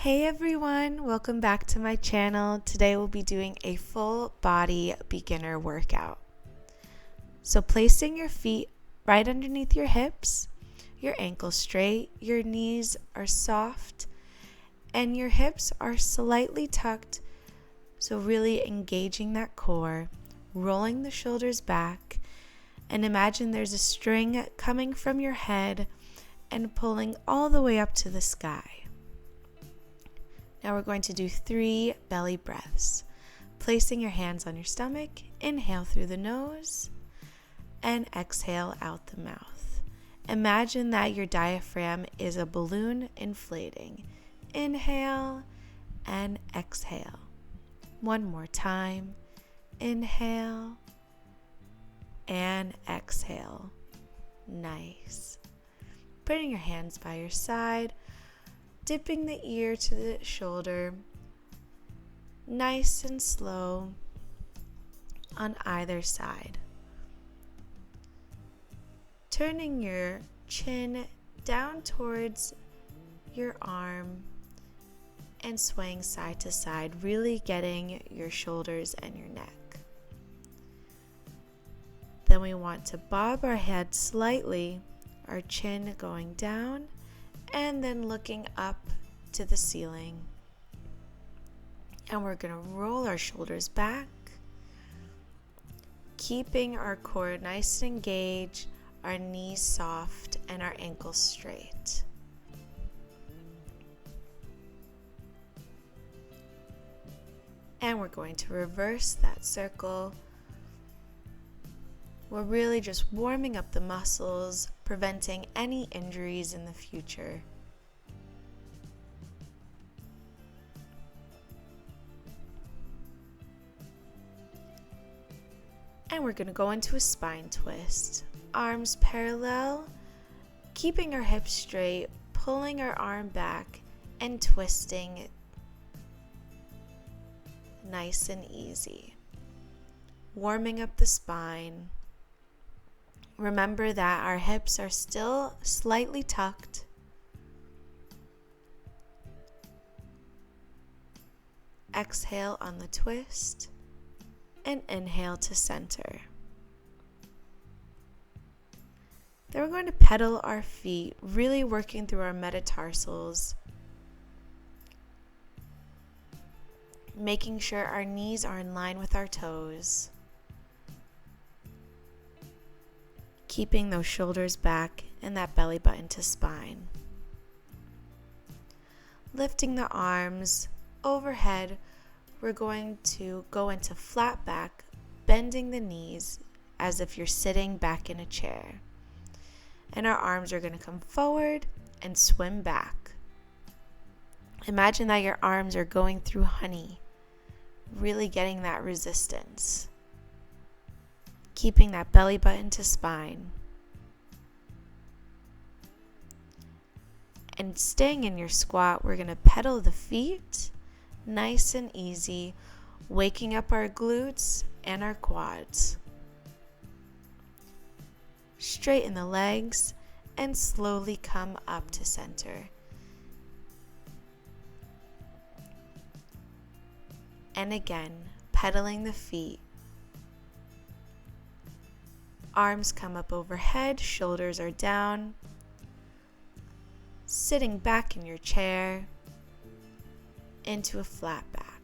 Hey everyone, welcome back to my channel. Today we'll be doing a full body beginner workout. So placing your feet right underneath your hips, your ankles straight, your knees are soft, and your hips are slightly tucked. So really engaging that core, rolling the shoulders back, and imagine there's a string coming from your head and pulling all the way up to the sky. Now we're going to do 3 belly breaths. Placing your hands on your stomach, inhale through the nose and exhale out the mouth. Imagine that your diaphragm is a balloon inflating. Inhale and exhale. One more time. Inhale and exhale. Nice. Putting your hands by your side. Dipping the ear to the shoulder, nice and slow on either side. Turning your chin down towards your arm and swaying side to side, really getting your shoulders and your neck. Then we want to bob our head slightly, our chin going down, and then looking up to the ceiling. And we're going to roll our shoulders back, keeping our core nice and engaged, our knees soft, and our ankles straight. And we're going to reverse that circle. We're really just warming up the muscles, preventing any injuries in the future. And we're going to go into a spine twist. Arms parallel, keeping our hips straight, pulling our arm back and twisting it nice and easy. Warming up the spine. Remember that our hips are still slightly tucked. Exhale on the twist and inhale to center. Then we're going to pedal our feet, really working through our metatarsals, making sure our knees are in line with our toes. Keeping those shoulders back and that belly button to spine. Lifting the arms overhead, we're going to go into flat back, bending the knees as if you're sitting back in a chair. And our arms are going to come forward and swim back. Imagine that your arms are going through honey, really getting that resistance. Keeping that belly button to spine. And staying in your squat, we're going to pedal the feet, nice and easy, waking up our glutes and our quads. Straighten the legs and slowly come up to center. And again, pedaling the feet. Arms come up overhead, shoulders are down. Sitting back in your chair into a flat back.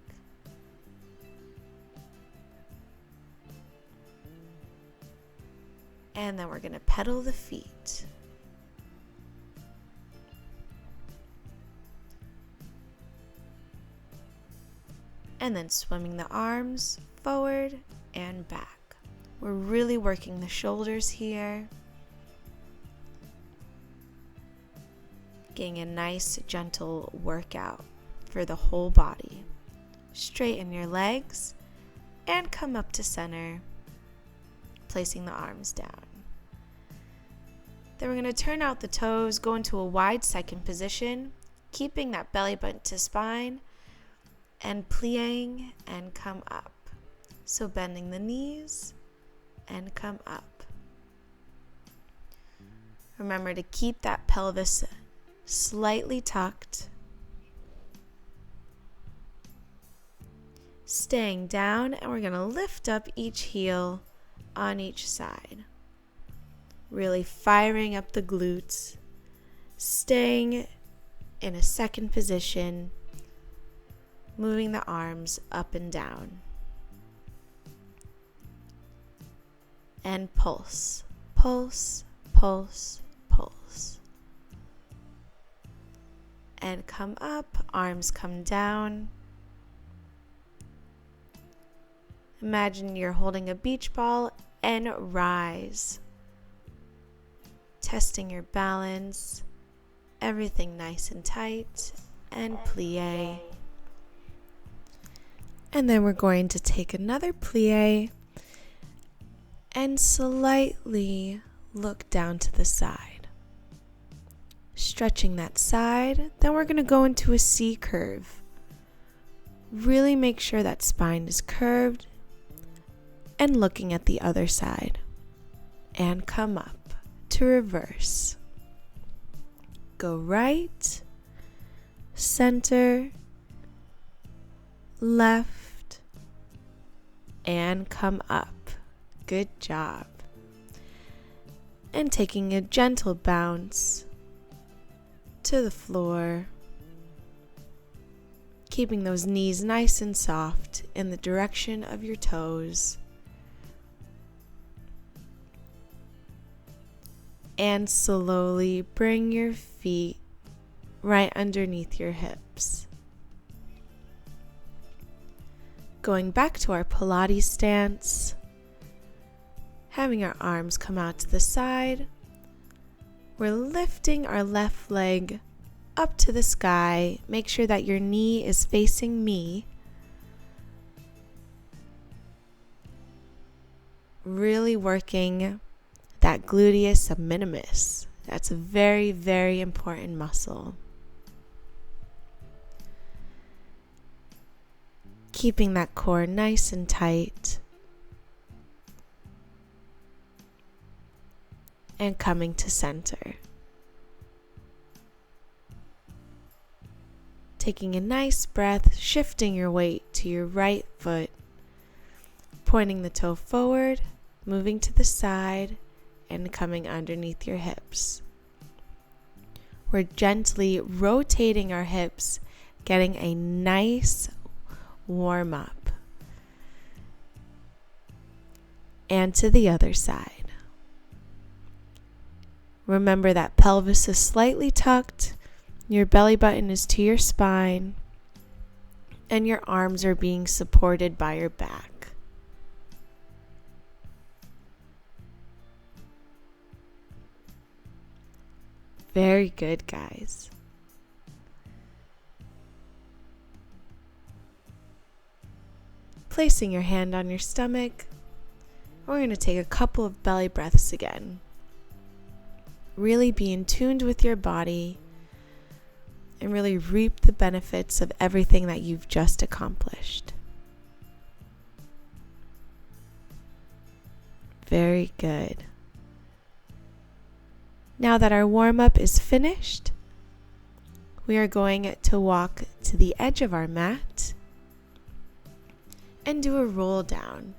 And then we're going to pedal the feet. And then swimming the arms forward and back. We're really working the shoulders here. Getting a nice, gentle workout for the whole body. Straighten your legs and come up to center, placing the arms down. Then we're going to turn out the toes, go into a wide second position, keeping that belly button to spine, and plieing and come up. So bending the knees and come up. Remember to keep that pelvis slightly tucked Staying down, and we're going to lift up each heel on each side. Really firing up the glutes, staying in a second position, moving the arms up and down. And pulse, pulse, pulse, pulse. And come up, arms come down. Imagine you're holding a beach ball and rise. Testing your balance, everything nice and tight, and plie. And then we're going to take another plie and slightly look down to the side. Stretching that side, then we're going to go into a C curve. Really make sure that spine is curved and looking at the other side. And come up to reverse. Go right, center, left, and come up. Good job. And taking a gentle bounce to the floor, keeping those knees nice and soft in the direction of your toes. And slowly bring your feet right underneath your hips. Going back to our Pilates stance, having our arms come out to the side. We're lifting our left leg up to the sky. Make sure that your knee is facing me. Really working that gluteus minimus. That's a very, very important muscle. Keeping that core nice and tight. And coming to center. Taking a nice breath, shifting your weight to your right foot, pointing the toe forward, moving to the side, and coming underneath your hips. We're gently rotating our hips, getting a nice warm up. And to the other side. Remember that pelvis is slightly tucked, your belly button is to your spine, and your arms are being supported by your back. Very good, guys. Placing your hand on your stomach, we're going to take a couple of belly breaths again. Really be in tune with your body and really reap the benefits of everything that you've just accomplished. Very good. Now that our warm-up is finished, we are going to walk to the edge of our mat and do a roll down.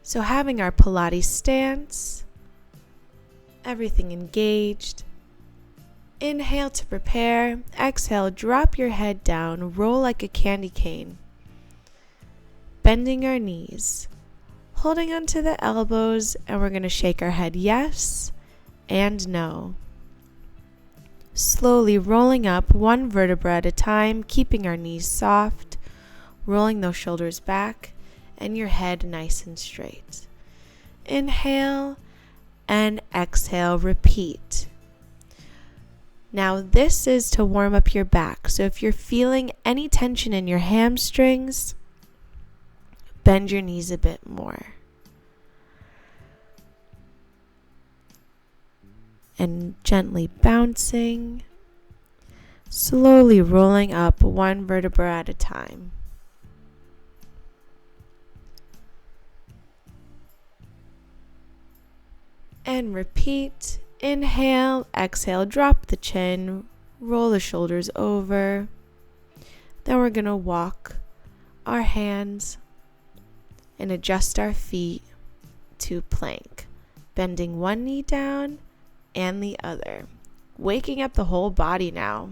So having our Pilates stance, everything engaged. Inhale to prepare. Exhale, drop your head down, roll like a candy cane. Bending our knees, holding onto the elbows, and we're going to shake our head yes and no. Slowly rolling up one vertebra at a time, keeping our knees soft, rolling those shoulders back, and your head nice and straight. Inhale and exhale, repeat. Now this is to warm up your back. So if you're feeling any tension in your hamstrings, bend your knees a bit more. And gently bouncing, slowly rolling up one vertebra at a time. And repeat. Inhale, exhale, drop the chin, roll the shoulders over. Then we're going to walk our hands and adjust our feet to plank, bending one knee down and the other, waking up the whole body now.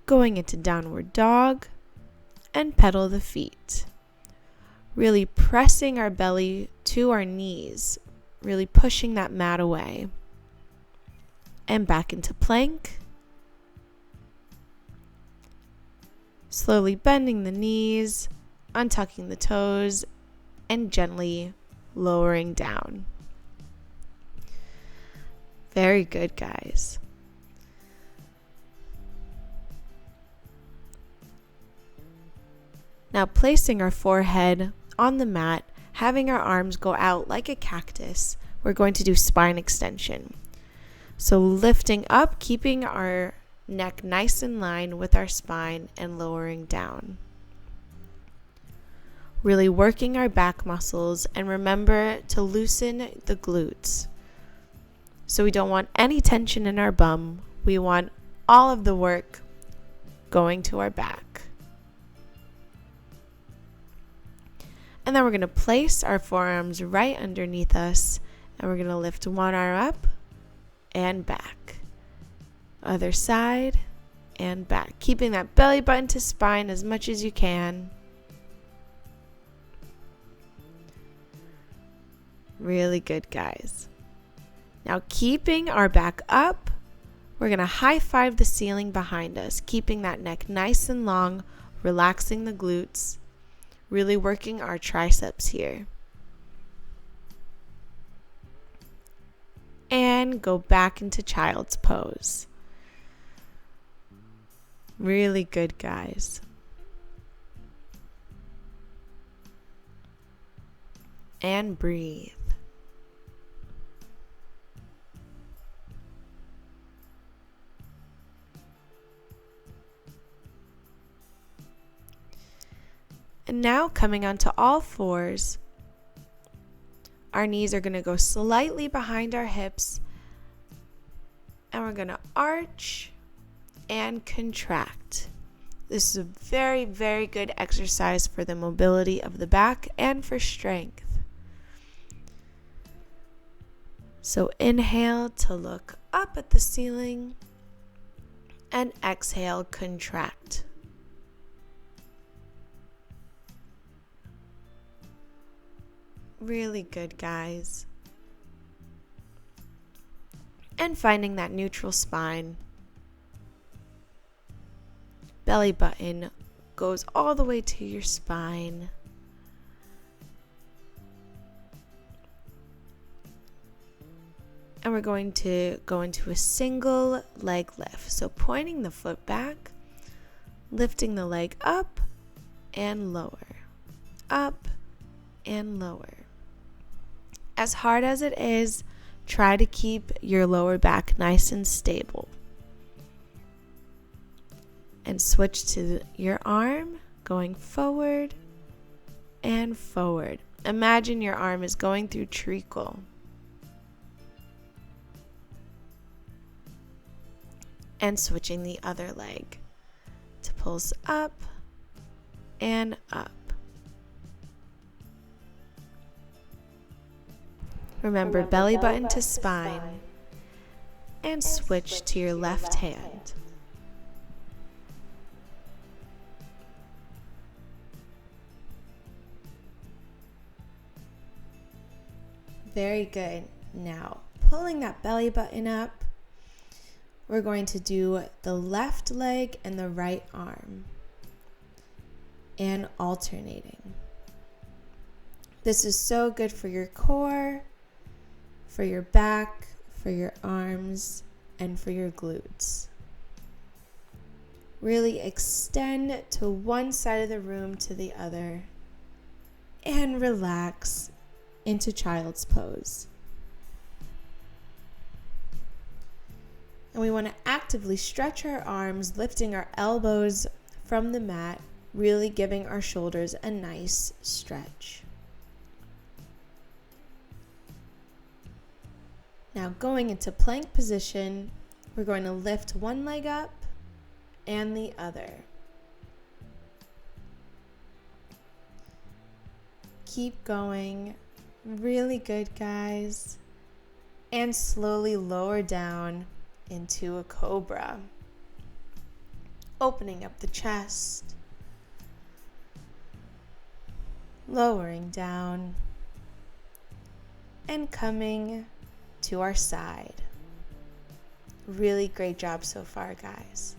Going into downward dog and pedal the feet. Really pressing our belly to our knees, really pushing that mat away. And back into plank. Slowly bending the knees, untucking the toes, and gently lowering down. Very good, guys. Now placing our forehead on the mat, having our arms go out like a cactus, we're going to do spine extension. So lifting up, keeping our neck nice in line with our spine and lowering down. Really working our back muscles, and remember to loosen the glutes. So we don't want any tension in our bum. We want all of the work going to our back. And then we're going to place our forearms right underneath us, and we're going to lift one arm up and back. Other side and back. Keeping that belly button to spine as much as you can. Really good, guys. Now keeping our back up, we're going to high five the ceiling behind us, keeping that neck nice and long, relaxing the glutes. Really working our triceps here. And go back into child's pose. Really good, guys. And breathe. And now coming onto all fours, our knees are going to go slightly behind our hips, and we're going to arch and contract. This is a very, very good exercise for the mobility of the back and for strength. So inhale to look up at the ceiling, and exhale, contract. Really good, guys. And finding that neutral spine. Belly button goes all the way to your spine. And we're going to go into a single leg lift. So pointing the foot back, lifting the leg up and lower, up and lower. As hard as it is, try to keep your lower back nice and stable. And switch to your arm, going forward and forward. Imagine your arm is going through treacle. And switching the other leg to pulse up and up. Remember belly button to spine, and switch to your left hand. Very good. Now, pulling that belly button up, we're going to do the left leg and the right arm, and alternating. This is so good for your core, for your back, for your arms, and for your glutes. Really extend to one side of the room to the other, and relax into child's pose. And we want to actively stretch our arms, lifting our elbows from the mat, really giving our shoulders a nice stretch. Now going into plank position, we're going to lift one leg up and the other. Keep going. Really good, guys. And slowly lower down into a cobra. Opening up the chest. Lowering down. And coming to our side. Really great job so far, guys.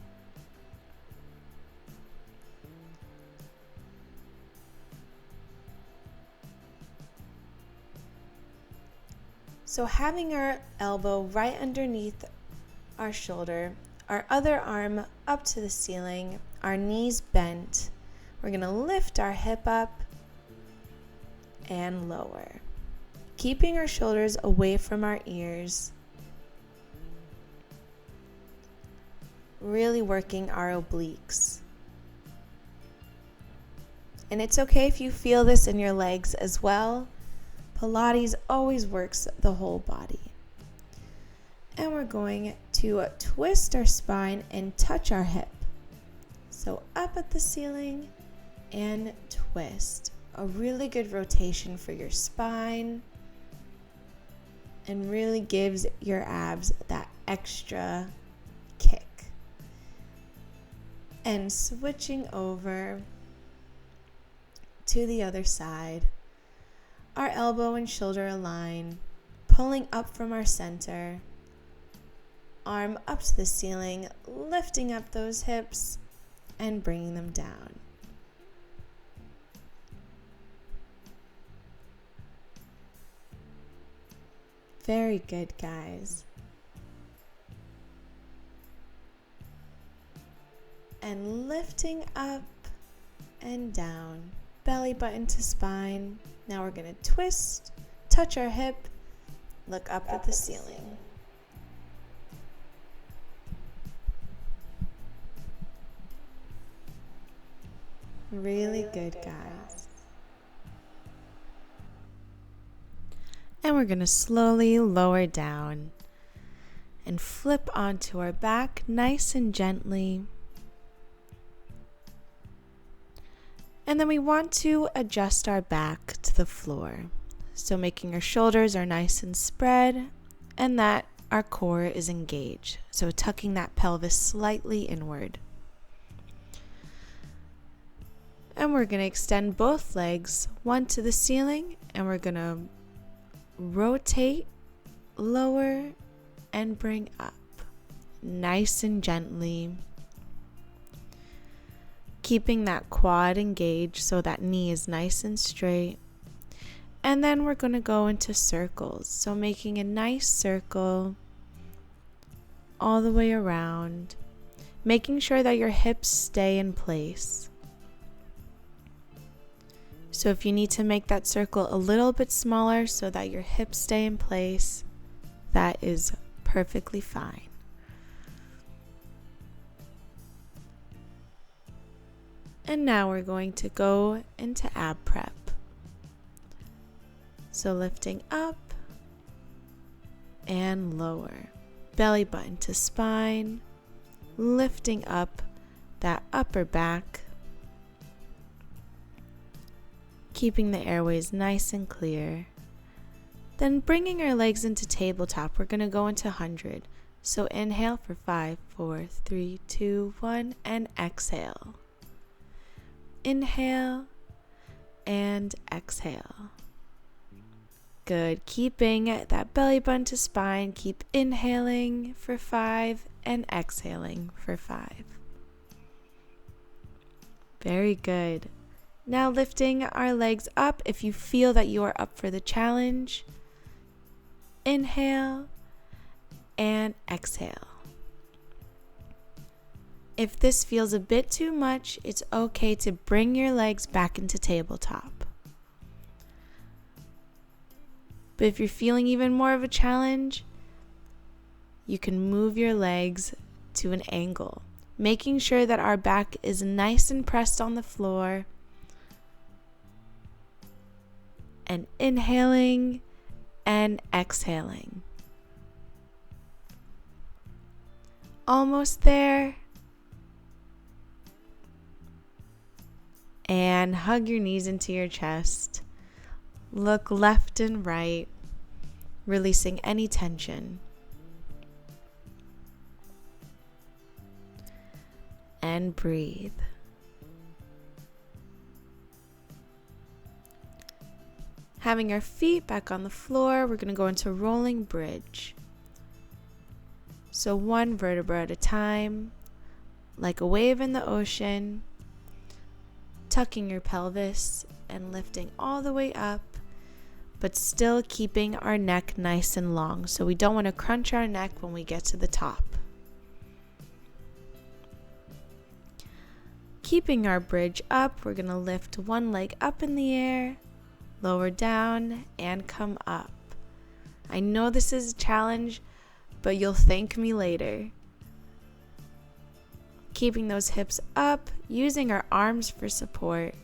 So having our elbow right underneath our shoulder, our other arm up to the ceiling, our knees bent, we're going to lift our hip up and lower. Keeping our shoulders away from our ears. Really working our obliques. And it's okay if you feel this in your legs as well. Pilates always works the whole body. And we're going to twist our spine and touch our hip. So up at the ceiling and twist. A really good rotation for your spine and really gives your abs that extra kick. And switching over to the other side. Our elbow and shoulder align, pulling up from our center, arm up to the ceiling, lifting up those hips and bringing them down. Very good, guys. And lifting up and down, belly button to spine. Now we're going to twist, touch our hip, look up at the ceiling. Really good, guys. And we're going to slowly lower down and flip onto our back nice and gently. And then we want to adjust our back to the floor. So making our shoulders are nice and spread and that our core is engaged. So tucking that pelvis slightly inward. And we're going to extend both legs, one to the ceiling, and we're going to rotate, lower, and bring up. Nice and gently. Keeping that quad engaged so that knee is nice and straight. And then we're going to go into circles. So making a nice circle all the way around. Making sure that your hips stay in place. So if you need to make that circle a little bit smaller so that your hips stay in place, that is perfectly fine. And now we're going to go into ab prep. So lifting up and lower. Belly button to spine. Lifting up that upper back. Keeping the airways nice and clear. Then bringing our legs into tabletop, we're going to go into 100. So inhale for 5, 4, 3, 2, 1, and exhale. Inhale and exhale. Good. Keeping that belly button to spine. Keep inhaling for 5 and exhaling for 5. Very good. Now lifting our legs up if you feel that you are up for the challenge. Inhale and exhale. If this feels a bit too much, it's okay to bring your legs back into tabletop. But if you're feeling even more of a challenge, you can move your legs to an angle, making sure that our back is nice and pressed on the floor. And inhaling and exhaling. Almost there. And hug your knees into your chest. Look left and right, releasing any tension. And breathe. Having our feet back on the floor, we're going to go into rolling bridge. So one vertebra at a time, like a wave in the ocean, tucking your pelvis and lifting all the way up, but still keeping our neck nice and long. So we don't want to crunch our neck when we get to the top. Keeping our bridge up, we're going to lift one leg up in the air, lower down, and come up. I know this is a challenge, but you'll thank me later. Keeping those hips up, using our arms for support,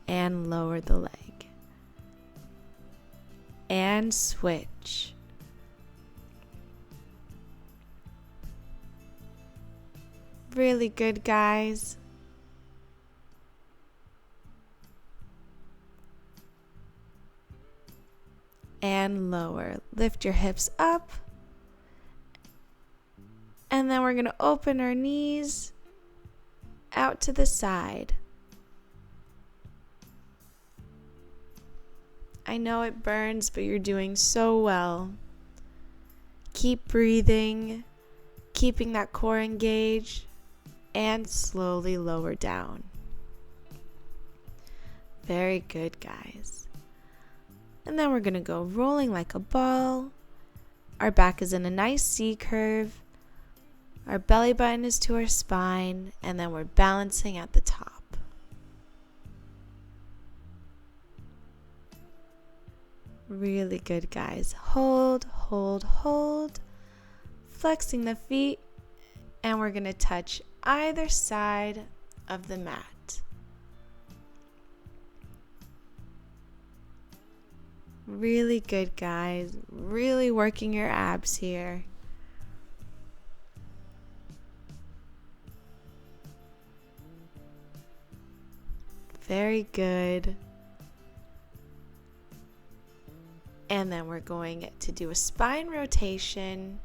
and lower the leg. And switch. Really good, guys. And lower. Lift your hips up. And then we're going to open our knees out to the side. I know it burns, but you're doing so well. Keep breathing, keeping that core engaged, and slowly lower down. Very good, guys. And then we're going to go rolling like a ball. Our back is in a nice C curve. Our belly button is to our spine, and then we're balancing at the top. Really good, guys. Hold, hold, hold. Flexing the feet, and we're going to touch either side of the mat. Really good, guys. Really working your abs here. Very good. And then we're going to do a spine rotation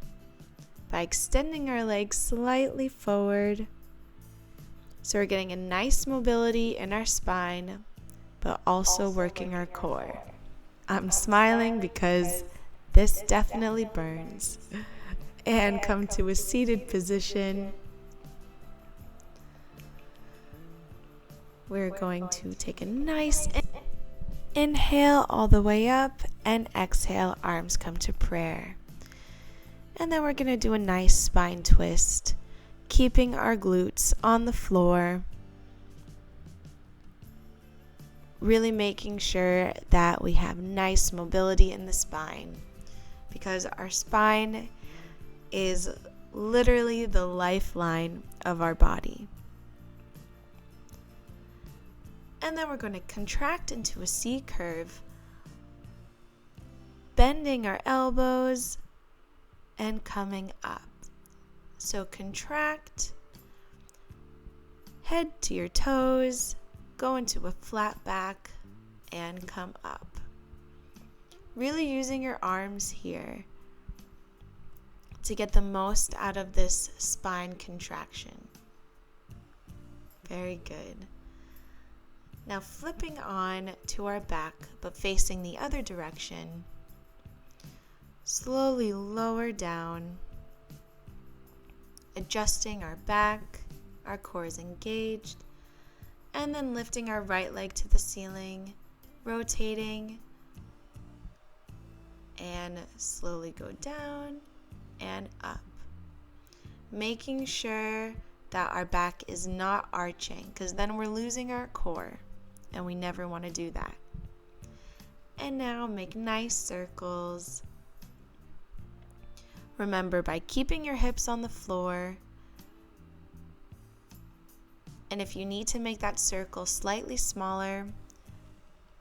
by extending our legs slightly forward. So we're getting a nice mobility in our spine, but also working our core. I'm smiling because this definitely burns. And come to a seated position. We're going to take a nice inhale all the way up and exhale, arms come to prayer. And then we're going to do a nice spine twist, keeping our glutes on the floor. Really making sure that we have nice mobility in the spine, because our spine is literally the lifeline of our body. And then we're going to contract into a C curve, bending our elbows and coming up. So contract, head to your toes, go into a flat back, and come up. Really using your arms here to get the most out of this spine contraction. Very good. Now flipping on to our back, but facing the other direction. Slowly lower down, adjusting our back, our core is engaged, and then lifting our right leg to the ceiling, rotating, and slowly go down and up. Making sure that our back is not arching, because then we're losing our core, and we never want to do that. And now make nice circles. Remember, by keeping your hips on the floor, and if you need to make that circle slightly smaller,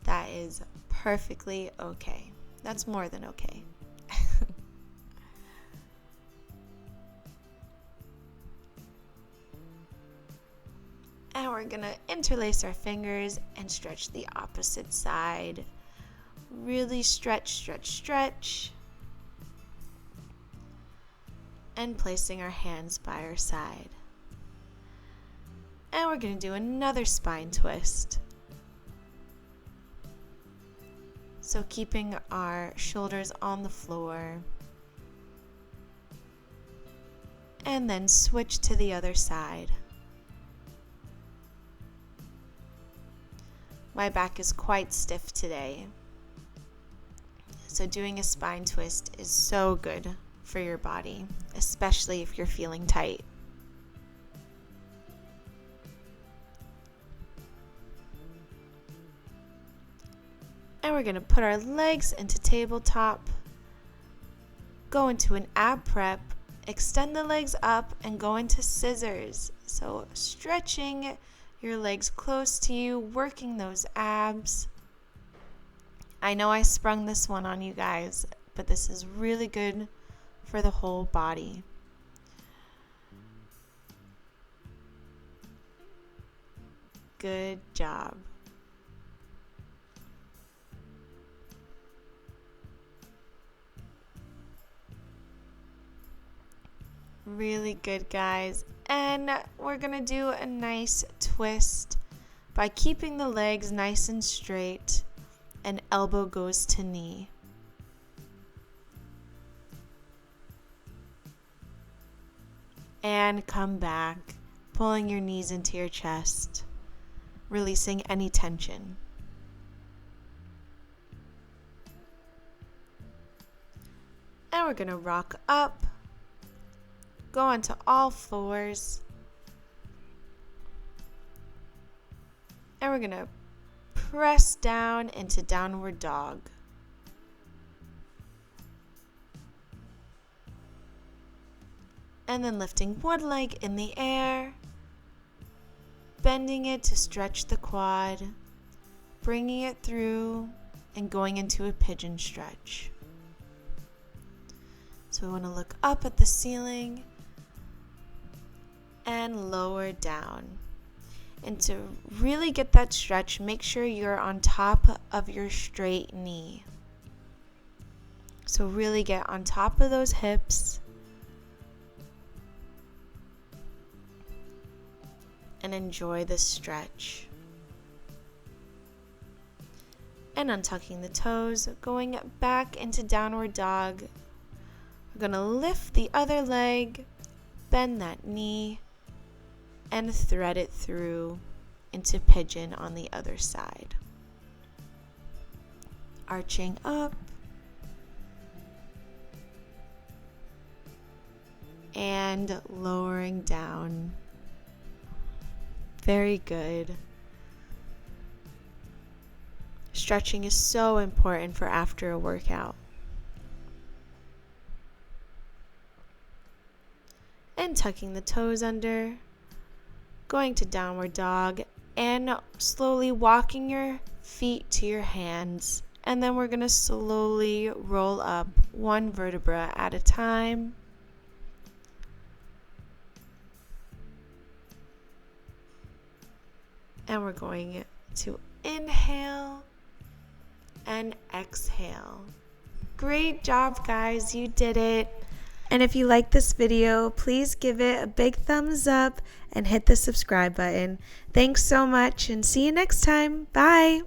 that is perfectly okay. That's more than okay. And we're gonna interlace our fingers and stretch the opposite side. Really stretch, stretch, stretch. And placing our hands by our side. And we're gonna do another spine twist. So keeping our shoulders on the floor. And then switch to the other side. My back is quite stiff today. So doing a spine twist is so good for your body, especially if you're feeling tight. And we're going to put our legs into tabletop, go into an ab prep, extend the legs up, and go into scissors. So stretching your legs close to you, working those abs. I know I sprung this one on you guys, but this is really good for the whole body. Good job. Really good, guys. And we're gonna do a nice twist by keeping the legs nice and straight, and elbow goes to knee. And come back, pulling your knees into your chest, releasing any tension. And we're gonna rock up, go onto all fours, and we're gonna press down into downward dog. And then lifting one leg in the air, bending it to stretch the quad, bringing it through, and going into a pigeon stretch. So we want to look up at the ceiling and lower down. And to really get that stretch, make sure you're on top of your straight knee. So really get on top of those hips and enjoy the stretch. And untucking the toes, going back into downward dog. We're going to lift the other leg, bend that knee, and thread it through into pigeon on the other side. Arching up and lowering down. Very good. Stretching is so important for after a workout. And tucking the toes under, going to downward dog, and slowly walking your feet to your hands. And then we're going to slowly roll up one vertebra at a time. And we're going to inhale and exhale. Great job, guys. You did it. And if you like this video, please give it a big thumbs up and hit the subscribe button. Thanks so much, and see you next time. Bye.